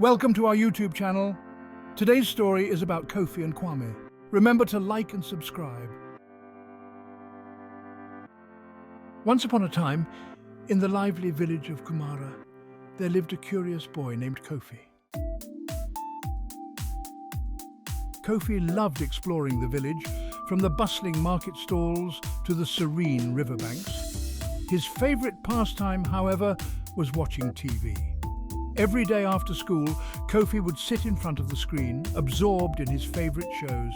Welcome to our YouTube channel. Today's story is about Kofi and Kwame. Remember to like and subscribe. Once upon a time, in the lively village of Kumara, there lived a curious boy named Kofi. Kofi loved exploring the village, from the bustling market stalls to the serene riverbanks. His favorite pastime, however, was watching TV. Every day after school, Kofi would sit in front of the screen, absorbed in his favorite shows.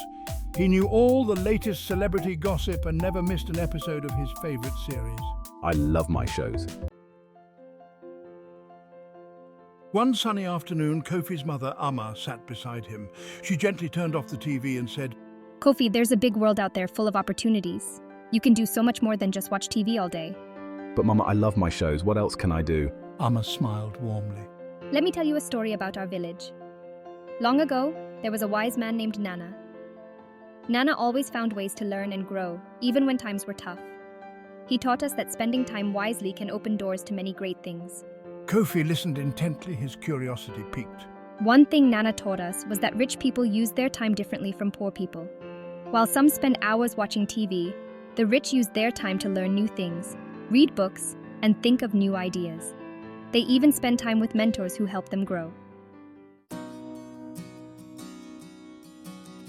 He knew all the latest celebrity gossip and never missed an episode of his favorite series. I love my shows. One sunny afternoon, Kofi's mother, Amma, sat beside him. She gently turned off the TV and said, Kofi, there's a big world out there full of opportunities. You can do so much more than just watch TV all day. But Mama, I love my shows. What else can I do? Amma smiled warmly. Let me tell you a story about our village. Long ago, there was a wise man named Nana. Nana always found ways to learn and grow, even when times were tough. He taught us that spending time wisely can open doors to many great things. Kofi listened intently, his curiosity piqued. One thing Nana taught us was that rich people use their time differently from poor people. While some spend hours watching TV, the rich use their time to learn new things, read books, and think of new ideas. They even spend time with mentors who help them grow.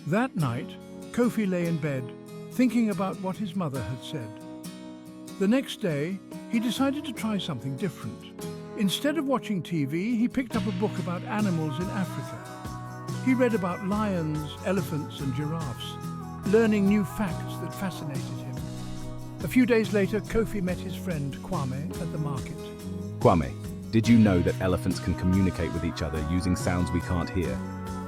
That night, Kofi lay in bed, thinking about what his mother had said. The next day, he decided to try something different. Instead of watching TV, he picked up a book about animals in Africa. He read about lions, elephants, and giraffes, learning new facts that fascinated him. A few days later, Kofi met his friend Kwame at the market. Kwame, did you know that elephants can communicate with each other using sounds we can't hear?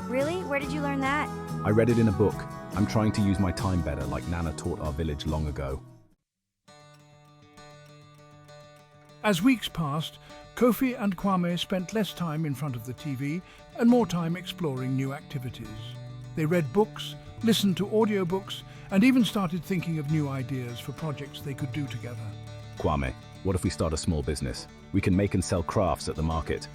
Really? Where did you learn that? I read it in a book. I'm trying to use my time better, like Nana taught our village long ago. As weeks passed, Kofi and Kwame spent less time in front of the TV and more time exploring new activities. They read books, listened to audiobooks, and even started thinking of new ideas for projects they could do together. Kwame, what if we start a small business? We can make and sell crafts at the market.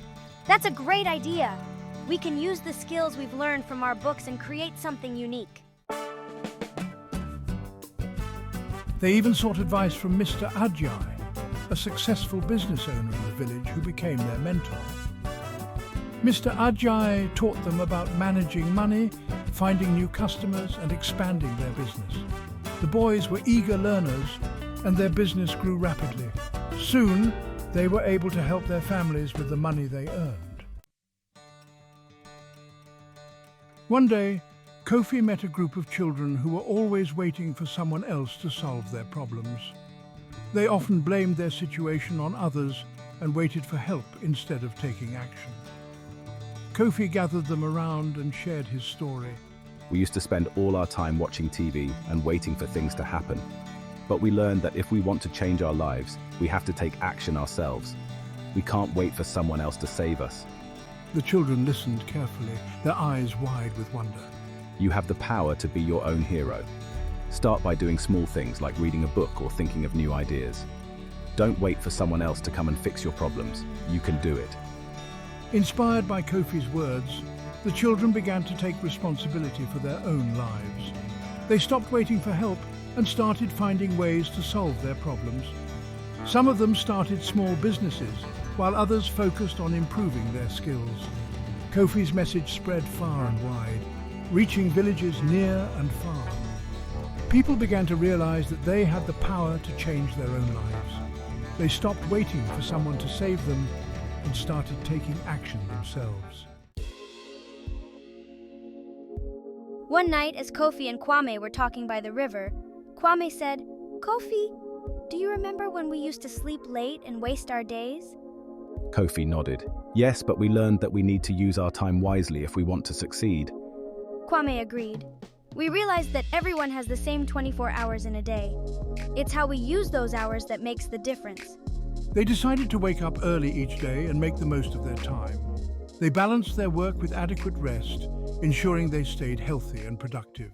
That's a great idea. We can use the skills we've learned from our books and create something unique. They even sought advice from Mr. Ajay, a successful business owner in the village who became their mentor. Mr. Ajay taught them about managing money, finding new customers, and expanding their business. The boys were eager learners, and their business grew rapidly. Soon, they were able to help their families with the money they earned. One day, Kofi met a group of children who were always waiting for someone else to solve their problems. They often blamed their situation on others and waited for help instead of taking action. Kofi gathered them around and shared his story. We used to spend all our time watching TV and waiting for things to happen. But we learned that if we want to change our lives, we have to take action ourselves. We can't wait for someone else to save us. The children listened carefully, their eyes wide with wonder. You have the power to be your own hero. Start by doing small things like reading a book or thinking of new ideas. Don't wait for someone else to come and fix your problems. You can do it. Inspired by Kofi's words, the children began to take responsibility for their own lives. They stopped waiting for help and started finding ways to solve their problems. Some of them started small businesses, while others focused on improving their skills. Kofi's message spread far and wide, reaching villages near and far. People began to realize that they had the power to change their own lives. They stopped waiting for someone to save them and started taking action themselves. One night, as Kofi and Kwame were talking by the river, Kwame said, Kofi, do you remember when we used to sleep late and waste our days? Kofi nodded. Yes, but we learned that we need to use our time wisely if we want to succeed. Kwame agreed. We realized that everyone has the same 24 hours in a day. It's how we use those hours that makes the difference. They decided to wake up early each day and make the most of their time. They balanced their work with adequate rest, ensuring they stayed healthy and productive.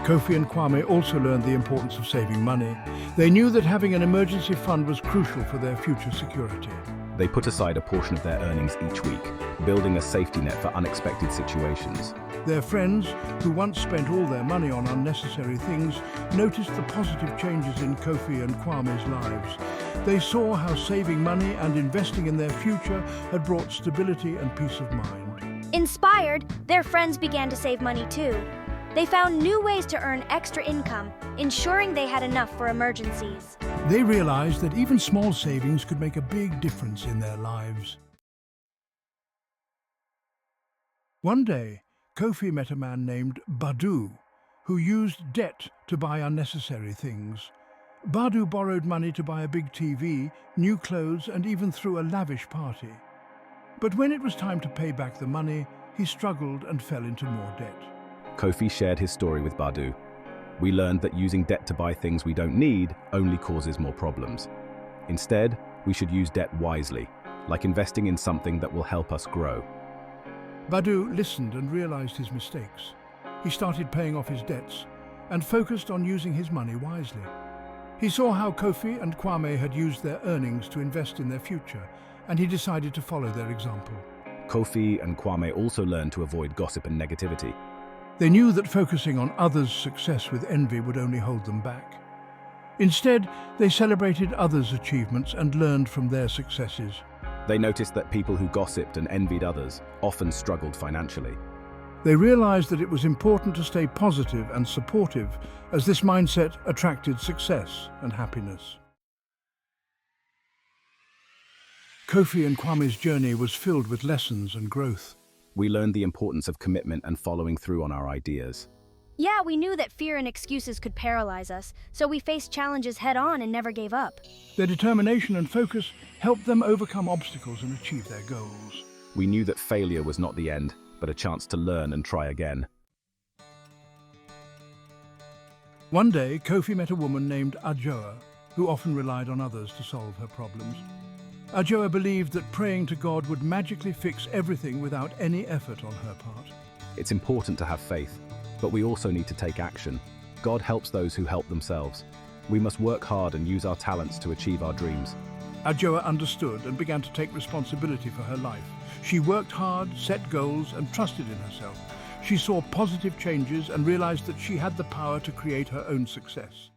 Kofi and Kwame also learned the importance of saving money. They knew that having an emergency fund was crucial for their future security. They put aside a portion of their earnings each week, building a safety net for unexpected situations. Their friends, who once spent all their money on unnecessary things, noticed the positive changes in Kofi and Kwame's lives. They saw how saving money and investing in their future had brought stability and peace of mind. Inspired, their friends began to save money too. They found new ways to earn extra income, ensuring they had enough for emergencies. They realized that even small savings could make a big difference in their lives. One day, Kofi met a man named Badu, who used debt to buy unnecessary things. Badu borrowed money to buy a big TV, new clothes, and even threw a lavish party. But when it was time to pay back the money, he struggled and fell into more debt. Kofi shared his story with Badu. We learned that using debt to buy things we don't need only causes more problems. Instead, we should use debt wisely, like investing in something that will help us grow. Badu listened and realized his mistakes. He started paying off his debts and focused on using his money wisely. He saw how Kofi and Kwame had used their earnings to invest in their future, and he decided to follow their example. Kofi and Kwame also learned to avoid gossip and negativity. They knew that focusing on others' success with envy would only hold them back. Instead, they celebrated others' achievements and learned from their successes. They noticed that people who gossiped and envied others often struggled financially. They realized that it was important to stay positive and supportive, as this mindset attracted success and happiness. Kofi and Kwame's journey was filled with lessons and growth. We learned the importance of commitment and following through on our ideas. Yeah, we knew that fear and excuses could paralyze us, so we faced challenges head-on and never gave up. Their determination and focus helped them overcome obstacles and achieve their goals. We knew that failure was not the end, but a chance to learn and try again. One day, Kofi met a woman named Ajoa, who often relied on others to solve her problems. Ajoa believed that praying to God would magically fix everything without any effort on her part. It's important to have faith, but we also need to take action. God helps those who help themselves. We must work hard and use our talents to achieve our dreams. Ajoa understood and began to take responsibility for her life. She worked hard, set goals, and trusted in herself. She saw positive changes and realized that she had the power to create her own success.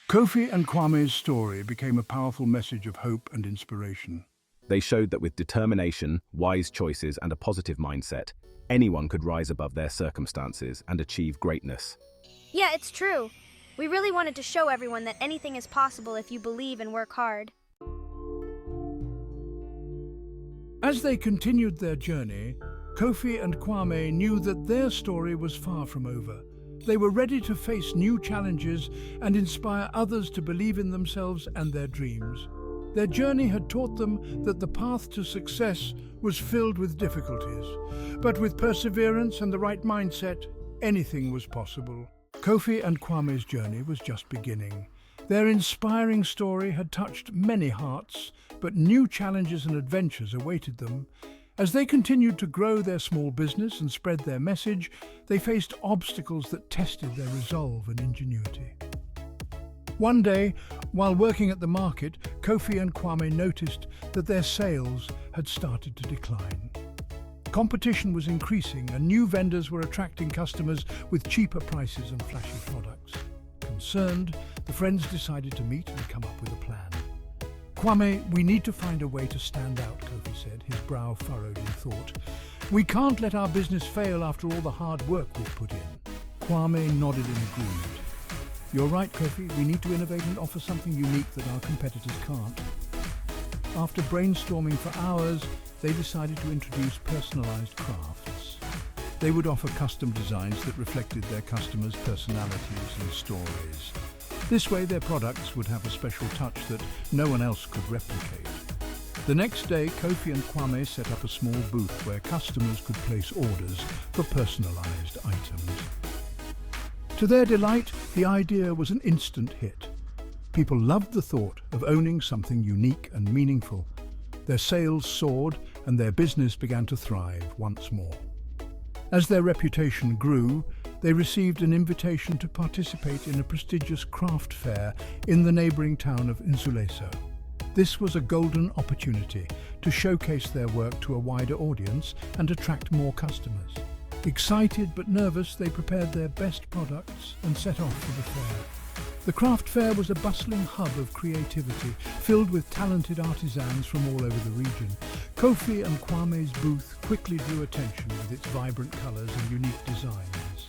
Kofi and Kwame's story became a powerful message of hope and inspiration. They showed that with determination, wise choices, and a positive mindset, anyone could rise above their circumstances and achieve greatness. Yeah, it's true. We really wanted to show everyone that anything is possible if you believe and work hard. As they continued their journey, Kofi and Kwame knew that their story was far from over. They were ready to face new challenges and inspire others to believe in themselves and their dreams. Their journey had taught them that the path to success was filled with difficulties, but with perseverance and the right mindset, anything was possible. Kofi and Kwame's journey was just beginning. Their inspiring story had touched many hearts, but new challenges and adventures awaited them. As they continued to grow their small business and spread their message, they faced obstacles that tested their resolve and ingenuity. One day, while working at the market, Kofi and Kwame noticed that their sales had started to decline. Competition was increasing and new vendors were attracting customers with cheaper prices and flashy products. Concerned, the friends decided to meet and come up with a plan. "Kwame, we need to find a way to stand out," Kofi said, his brow furrowed in thought. "We can't let our business fail after all the hard work we've put in." Kwame nodded in agreement. "You're right, Kofi, we need to innovate and offer something unique that our competitors can't." After brainstorming for hours, they decided to introduce personalized crafts. They would offer custom designs that reflected their customers' personalities and stories. This way, their products would have a special touch that no one else could replicate. The next day, Kofi and Kwame set up a small booth where customers could place orders for personalized items. To their delight, the idea was an instant hit. People loved the thought of owning something unique and meaningful. Their sales soared and their business began to thrive once more. As their reputation grew, they received an invitation to participate in a prestigious craft fair in the neighbouring town of Insuleso. This was a golden opportunity to showcase their work to a wider audience and attract more customers. Excited but nervous, they prepared their best products and set off for the fair. The craft fair was a bustling hub of creativity, filled with talented artisans from all over the region. Kofi and Kwame's booth quickly drew attention with its vibrant colours and unique designs.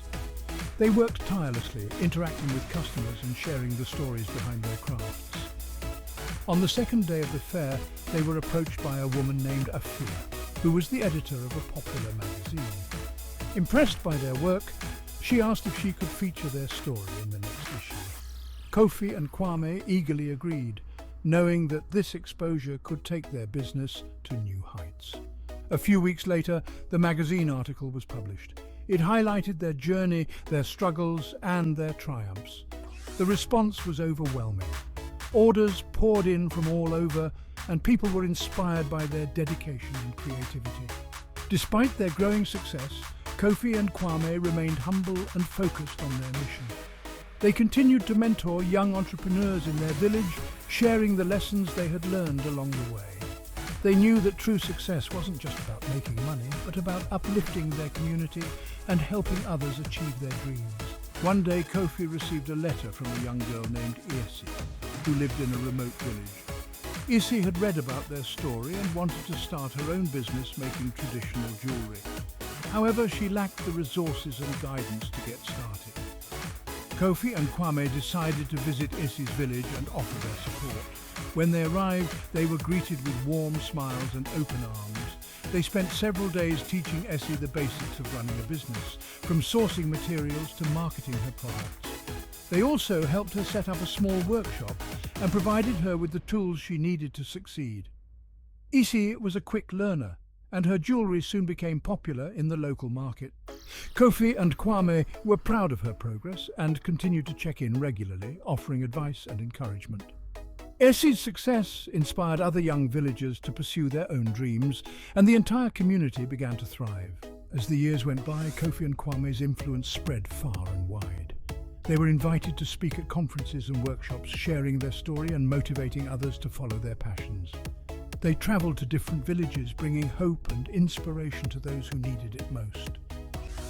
They worked tirelessly, interacting with customers and sharing the stories behind their crafts. On the second day of the fair, they were approached by a woman named Afia, who was the editor of a popular magazine. Impressed by their work, she asked if she could feature their story in the next issue. Kofi and Kwame eagerly agreed, knowing that this exposure could take their business to new heights. A few weeks later, the magazine article was published. It highlighted their journey, their struggles, and their triumphs. The response was overwhelming. Orders poured in from all over, and people were inspired by their dedication and creativity. Despite their growing success, Kofi and Kwame remained humble and focused on their mission. They continued to mentor young entrepreneurs in their village, sharing the lessons they had learned along the way. They knew that true success wasn't just about making money, but about uplifting their community and helping others achieve their dreams. One day, Kofi received a letter from a young girl named Isi, who lived in a remote village. Isi had read about their story and wanted to start her own business making traditional jewellery. However, she lacked the resources and guidance to get started. Kofi and Kwame decided to visit Isi's village and offer their support. When they arrived, they were greeted with warm smiles and open arms. They spent several days teaching Essie the basics of running a business, from sourcing materials to marketing her products. They also helped her set up a small workshop and provided her with the tools she needed to succeed. Isi was a quick learner, and her jewellery soon became popular in the local market. Kofi and Kwame were proud of her progress and continued to check in regularly, offering advice and encouragement. Essie's success inspired other young villagers to pursue their own dreams, and the entire community began to thrive. As the years went by, Kofi and Kwame's influence spread far and wide. They were invited to speak at conferences and workshops, sharing their story and motivating others to follow their passions. They travelled to different villages, bringing hope and inspiration to those who needed it most.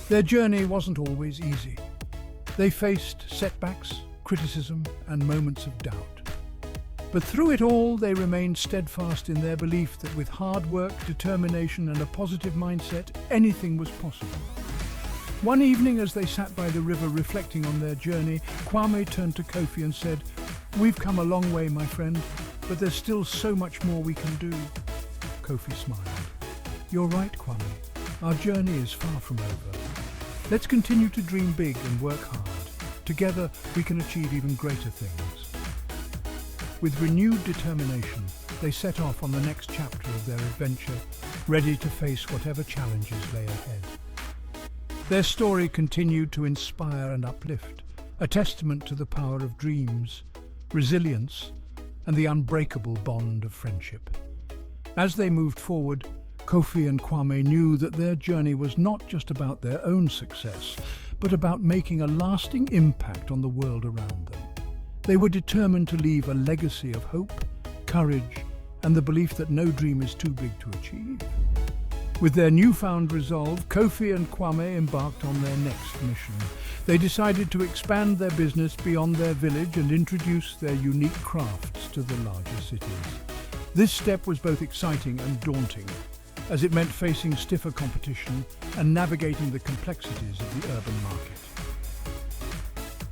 Their journey wasn't always easy. They faced setbacks, criticism, and moments of doubt. But through it all, they remained steadfast in their belief that with hard work, determination, and a positive mindset, anything was possible. One evening, as they sat by the river reflecting on their journey, Kwame turned to Kofi and said, "We've come a long way, my friend, but there's still so much more we can do." Kofi smiled. "You're right, Kwame. Our journey is far from over. Let's continue to dream big and work hard. Together, we can achieve even greater things." With renewed determination, they set off on the next chapter of their adventure, ready to face whatever challenges lay ahead. Their story continued to inspire and uplift, a testament to the power of dreams, resilience, and the unbreakable bond of friendship. As they moved forward, Kofi and Kwame knew that their journey was not just about their own success, but about making a lasting impact on the world around them. They were determined to leave a legacy of hope, courage, and the belief that no dream is too big to achieve. With their newfound resolve, Kofi and Kwame embarked on their next mission. They decided to expand their business beyond their village and introduce their unique crafts to the larger cities. This step was both exciting and daunting, as it meant facing stiffer competition and navigating the complexities of the urban market.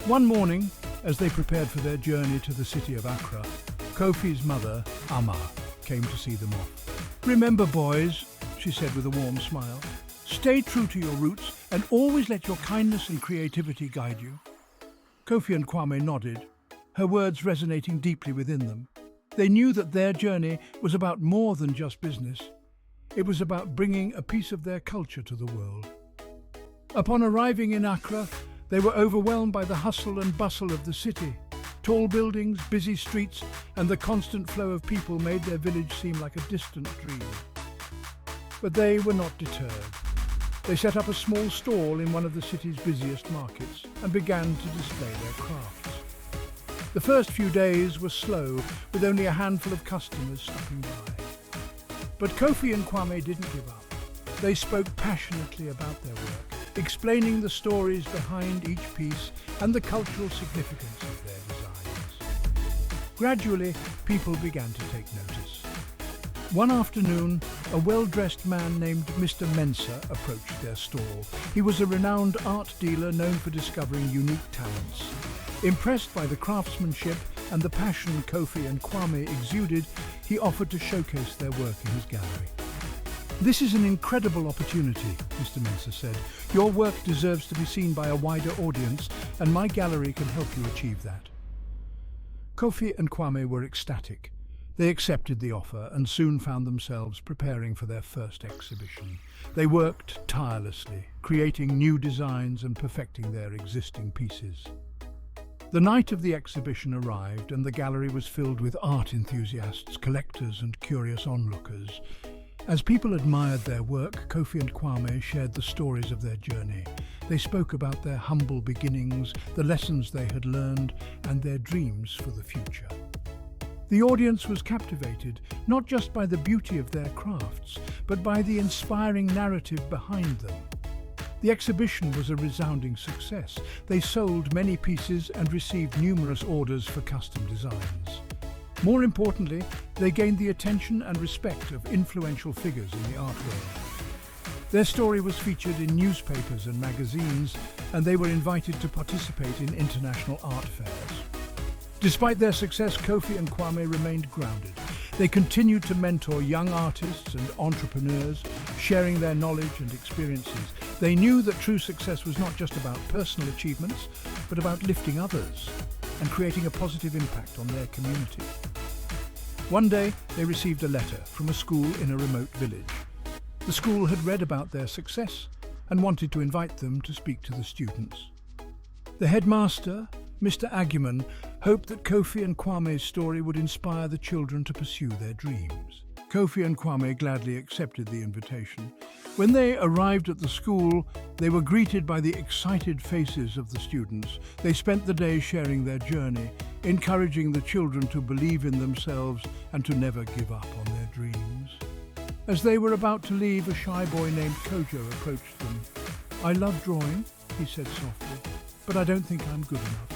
One morning, as they prepared for their journey to the city of Accra, Kofi's mother, Amma, came to see them off. "Remember, boys," she said with a warm smile, "stay true to your roots and always let your kindness and creativity guide you." Kofi and Kwame nodded, her words resonating deeply within them. They knew that their journey was about more than just business. It was about bringing a piece of their culture to the world. Upon arriving in Accra, they were overwhelmed by the hustle and bustle of the city. Tall buildings, busy streets, and the constant flow of people made their village seem like a distant dream. But they were not deterred. They set up a small stall in one of the city's busiest markets and began to display their crafts. The first few days were slow, with only a handful of customers stopping by. But Kofi and Kwame didn't give up. They spoke passionately about their work, explaining the stories behind each piece and the cultural significance of their designs. Gradually, people began to take notice. One afternoon, a well-dressed man named Mr. Mensah approached their stall. He was a renowned art dealer known for discovering unique talents. Impressed by the craftsmanship and the passion Kofi and Kwame exuded, he offered to showcase their work in his gallery. "This is an incredible opportunity," Mr. Mensah said. "Your work deserves to be seen by a wider audience, and my gallery can help you achieve that." Kofi and Kwame were ecstatic. They accepted the offer and soon found themselves preparing for their first exhibition. They worked tirelessly, creating new designs and perfecting their existing pieces. The night of the exhibition arrived and the gallery was filled with art enthusiasts, collectors and curious onlookers. As people admired their work, Kofi and Kwame shared the stories of their journey. They spoke about their humble beginnings, the lessons they had learned, and their dreams for the future. The audience was captivated, not just by the beauty of their crafts, but by the inspiring narrative behind them. The exhibition was a resounding success. They sold many pieces and received numerous orders for custom designs. More importantly, they gained the attention and respect of influential figures in the art world. Their story was featured in newspapers and magazines, and they were invited to participate in international art fairs. Despite their success, Kofi and Kwame remained grounded. They continued to mentor young artists and entrepreneurs, sharing their knowledge and experiences. They knew that true success was not just about personal achievements, but about lifting others and creating a positive impact on their community. One day, they received a letter from a school in a remote village. The school had read about their success and wanted to invite them to speak to the students. The headmaster, Mr. Aguiman, hoped that Kofi and Kwame's story would inspire the children to pursue their dreams. Kofi and Kwame gladly accepted the invitation. When they arrived at the school, they were greeted by the excited faces of the students. They spent the day sharing their journey, encouraging the children to believe in themselves and to never give up on their dreams. As they were about to leave, a shy boy named Kojo approached them. "I love drawing," he said softly, "but I don't think I'm good enough."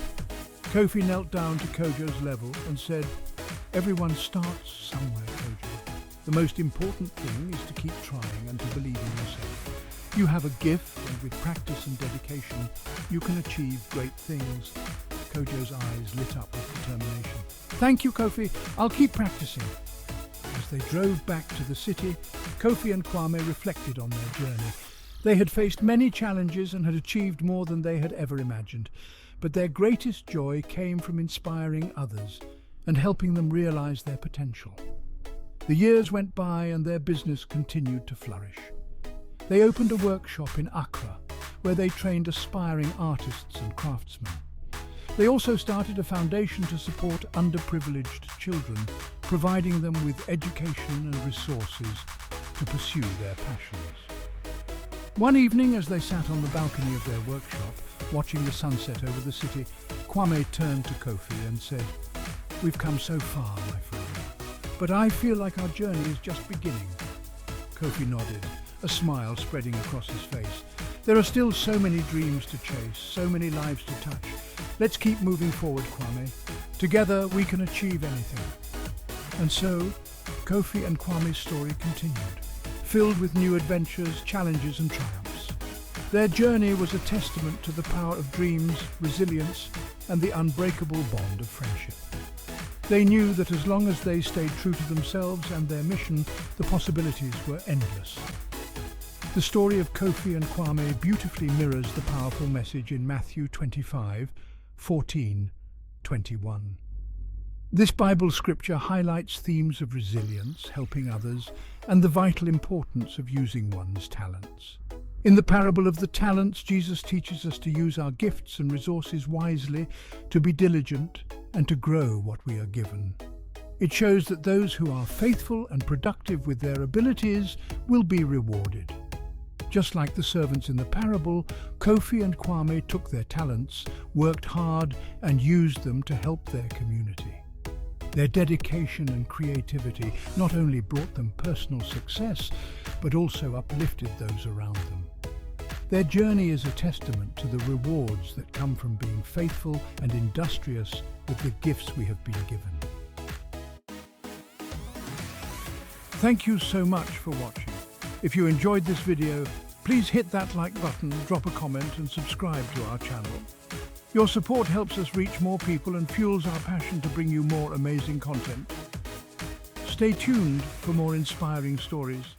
Kofi knelt down to Kojo's level and said, "Everyone starts somewhere, Kojo. The most important thing is to keep trying and to believe in yourself. You have a gift, and with practice and dedication, you can achieve great things." Kojo's eyes lit up with determination. "Thank you, Kofi. I'll keep practicing." As they drove back to the city, Kofi and Kwame reflected on their journey. They had faced many challenges and had achieved more than they had ever imagined. But their greatest joy came from inspiring others and helping them realize their potential. The years went by and their business continued to flourish. They opened a workshop in Accra, where they trained aspiring artists and craftsmen. They also started a foundation to support underprivileged children, providing them with education and resources to pursue their passions. One evening, as they sat on the balcony of their workshop, watching the sunset over the city, Kwame turned to Kofi and said, "We've come so far, my friend, but I feel like our journey is just beginning." Kofi nodded, a smile spreading across his face. "There are still so many dreams to chase, so many lives to touch. Let's keep moving forward, Kwame. Together we can achieve anything." And so, Kofi and Kwame's story continued, filled with new adventures, challenges and triumphs. Their journey was a testament to the power of dreams, resilience, and the unbreakable bond of friendship. They knew that as long as they stayed true to themselves and their mission, the possibilities were endless. The story of Kofi and Kwame beautifully mirrors the powerful message in Matthew 25:14-21. This Bible scripture highlights themes of resilience, helping others, and the vital importance of using one's talents. In the parable of the talents, Jesus teaches us to use our gifts and resources wisely, to be diligent, and to grow what we are given. It shows that those who are faithful and productive with their abilities will be rewarded. Just like the servants in the parable, Kofi and Kwame took their talents, worked hard, and used them to help their community. Their dedication and creativity not only brought them personal success, but also uplifted those around them. Their journey is a testament to the rewards that come from being faithful and industrious with the gifts we have been given. Thank you so much for watching. If you enjoyed this video, please hit that like button, drop a comment and subscribe to our channel. Your support helps us reach more people and fuels our passion to bring you more amazing content. Stay tuned for more inspiring stories.